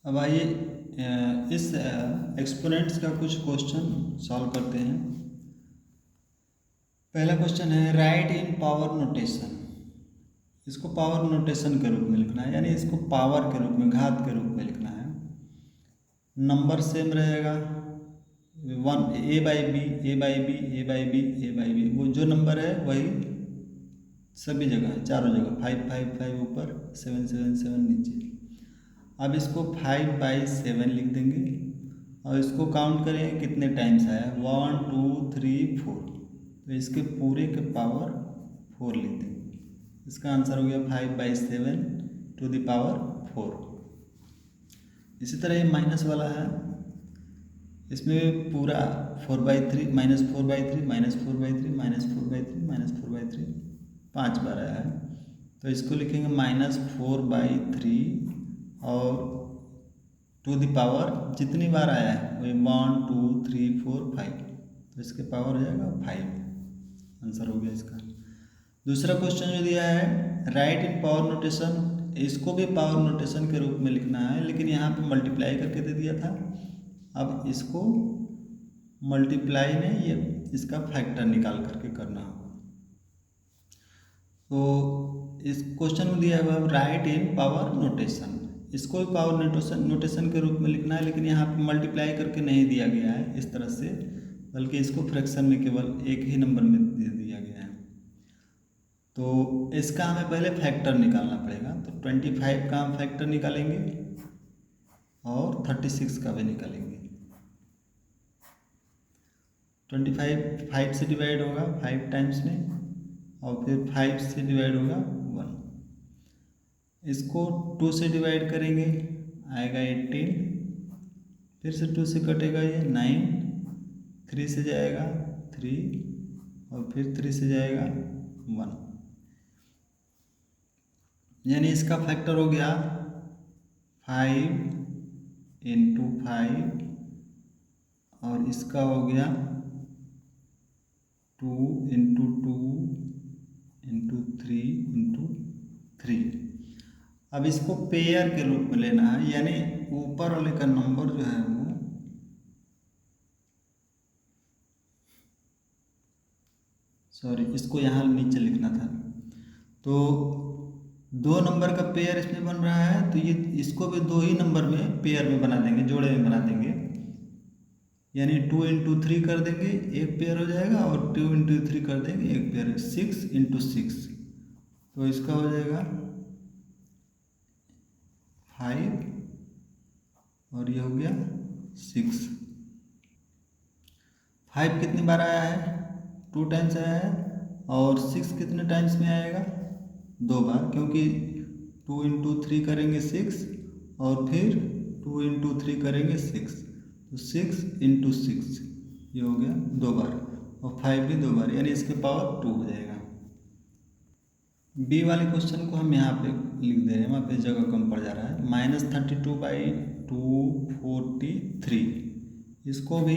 अब आइए इस एक्सपोनेंट्स का कुछ क्वेश्चन सॉल्व करते हैं। पहला क्वेश्चन है राइट इन पावर नोटेशन। इसको पावर नोटेशन के रूप में लिखना है, यानी इसको पावर के रूप में, घात के रूप में लिखना है। नंबर सेम रहेगा, one A by B, A by B, A by B, A by B, वो जो नंबर है वही सभी जगह है, चारों जगह। 5 5 5 ऊपर, 7 7 7 नीचे। अब इसको 5/7 लिख देंगे और इसको काउंट करेंगे कितने टाइम्स आया, 1 2 3 4, तो इसके पूरे के पावर 4 लिख देंगे। इसका आंसर हो गया 5/7 टू द पावर 4। इसी तरह ये माइनस वाला है, इसमें पूरा 4/3 -4/3 -4/3 -4/3 -4/3 5 बार आया है, तो इसको लिखेंगे -4/3 और टू द पावर जितनी बार आया है वही 1 2 3 4 5, तो इसके पावर हो जाएगा 5। आंसर हो गया इसका। दूसरा क्वेश्चन जो दिया है राइट इन पावर नोटेशन, इसको भी पावर नोटेशन के रूप में लिखना है, लेकिन यहाँ पे मल्टीप्लाई करके दे दिया था। अब इसको मल्टीप्लाई नहीं, ये इसका फैक्टर निकाल करके करना होगा। तो इस क्वेश्चन में दिया हुआ है राइट इन पावर नोटेशन, इसको भी पावर नोटेशन के रूप में लिखना है, लेकिन यहाँ पे मल्टीप्लाई करके नहीं दिया गया है इस तरह से, बल्कि इसको फ्रैक्शन में केवल एक ही नंबर में दे दिया गया है। तो इसका हमें पहले फैक्टर निकालना पड़ेगा, तो 25 का हम फैक्टर निकालेंगे और 36 का भी निकालेंगे। 25 5 से डिवाइड होगा 5 टाइम्स में, और फिर 5 से डिवाइड होगा 1। इसको 2 से डिवाइड करेंगे, आएगा 18, फिर से 2 से कटेगा ये 9, 3 से जाएगा 3, और फिर 3 से जाएगा 1, यानी इसका फैक्टर हो गया 5 × 5, और इसका हो गया 2 × 2 × 3 × 3। अब इसको पेयर के रूप में लेना है, यानी ऊपर वाले का नंबर जो है वो इसको यहाँ नीचे लिखना था। तो 2 नंबर का पेयर इसमें बन रहा है, तो ये इसको भी 2 ही नंबर में पेयर में बना देंगे, जोड़े में बना देंगे, यानी 2 × 3 कर देंगे, एक पेयर हो जाएगा, और 2 × 3 कर देंगे, एक पेयर, 6 × 6, तो इसका हो जाएगा 5, और ये हो गया 6। 5 कितनी बार आया है, 2 टाइम्स आया है, और 6 कितने टाइम्स में आएगा, 2 बार, क्योंकि 2 × 3 करेंगे 6, और फिर 2 × 3 करेंगे 6, तो 6 × 6 ये हो गया 2 बार, और 5 भी 2 बार, यानी इसके पावर 2 हो जाएगा। बी वाले क्वेश्चन को हम यहाँ पे लिख दे रहे हैं, वहाँ पे जगह कम पड़ जा रहा है। -32/243, इसको भी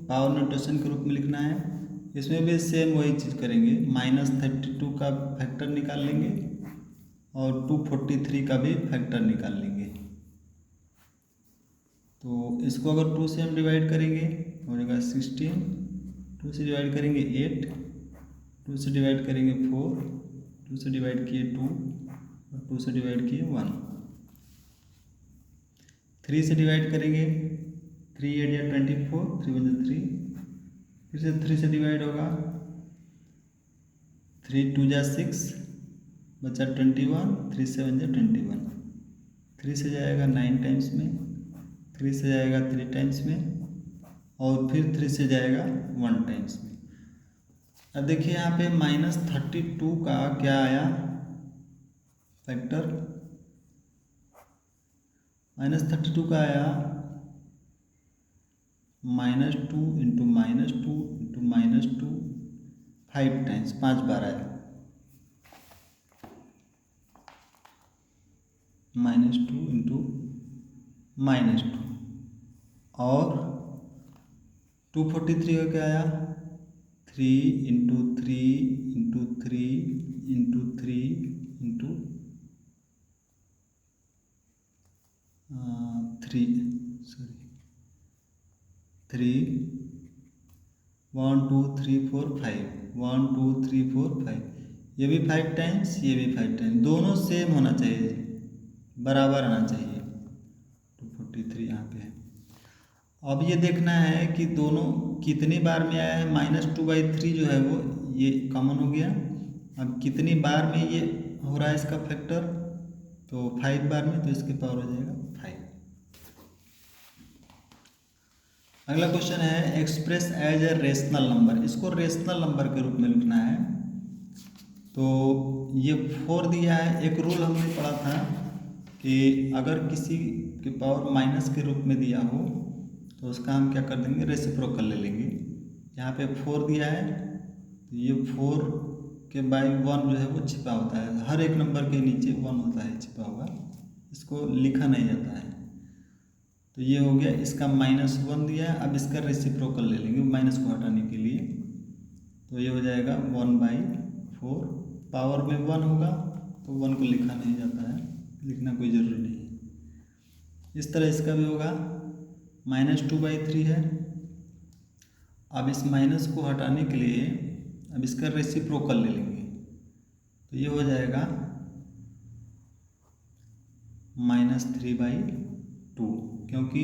पावर नोटेशन के रूप में लिखना है। इसमें भी सेम वही चीज़ करेंगे, -32 का फैक्टर निकाल लेंगे और 243 का भी फैक्टर निकाल लेंगे। तो इसको अगर 2 से हम डिवाइड करेंगे हो जाएगा 16, 2 से डिवाइड करेंगे 8, 2 से डिवाइड करेंगे 4, 2 से डिवाइड किए 2, और 2 से डिवाइड किए 1, 3 से डिवाइड करेंगे, 3 8 या 24, 3 1 3, फिर से 3 से डिवाइड होगा, 3 2 जा 6, बचा 21, 3 7 जा 21, 3 से जाएगा 9 टाइम्स में, 3 से जाएगा 3 टाइम्स में, और फिर 3 से जाएगा 1 टाइम्स में। अब देखिए यहाँ पे -32 का क्या आया फैक्टर, -32 का आया -2 × -2 × -2, 5 टाइम्स, 5 बार आया, -2 × -2, और 243 का क्या आया, 3 × 3 × 3 × 3 × 3 1 2 3 4 5 1 2 3 4 5, ये भी 5 टाइम्स, ये भी 5 टाइम्स, दोनों सेम होना चाहिए, बराबर आना चाहिए। 243 यहाँ पे है। अब ये देखना है कि दोनों कितनी बार में आया है। -2/3 जो है वो ये कॉमन हो गया। अब कितनी बार में ये हो रहा है इसका फैक्टर, तो 5 बार में, तो इसके पावर हो जाएगा 5। अगला क्वेश्चन है express as a rational number, इसको रेशनल नंबर के रूप में लिखना है। तो ये 4 दिया है। एक रूल हमने पढ़ा था कि अगर किसी के पावर माइनस के रूप में दिया हो तो उसका हम क्या कर देंगे, रेसिप्रोकल ले लेंगे। यहाँ पे 4 दिया है, तो ये 4 के बाई 1 जो है वो छिपा होता है, हर एक नंबर के नीचे 1 होता है छिपा हुआ, इसको लिखा नहीं जाता है। तो ये हो गया, इसका -1 दिया है। अब इसका रेसिप्रोकल ले लेंगे माइनस को हटाने के लिए, तो ये हो जाएगा 1/4। पावर में 1 होगा तो 1 को लिखा नहीं जाता है, लिखना कोई ज़रूरी नहीं है। इस तरह इसका भी होगा, -2/3 है। अब इस माइनस को हटाने के लिए अब इसका रेसिप्रोकल ले लेंगे, तो ये हो जाएगा -3/2, क्योंकि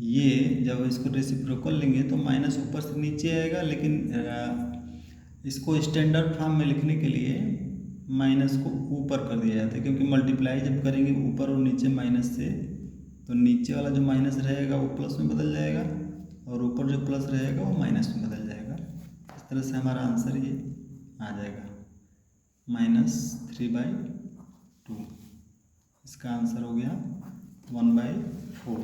ये जब इसको रेसिप्रोकल लेंगे तो माइनस ऊपर से नीचे आएगा, लेकिन इसको स्टैंडर्ड फॉर्म में लिखने के लिए माइनस को ऊपर कर दिया जाता है, क्योंकि मल्टीप्लाई जब करेंगे ऊपर और नीचे माइनस से, तो नीचे वाला जो माइनस रहेगा वो प्लस में बदल जाएगा और ऊपर जो प्लस रहेगा वो माइनस में बदल जाएगा। इस तरह से हमारा आंसर ये आ जाएगा -3/2। इसका आंसर हो गया 1/4।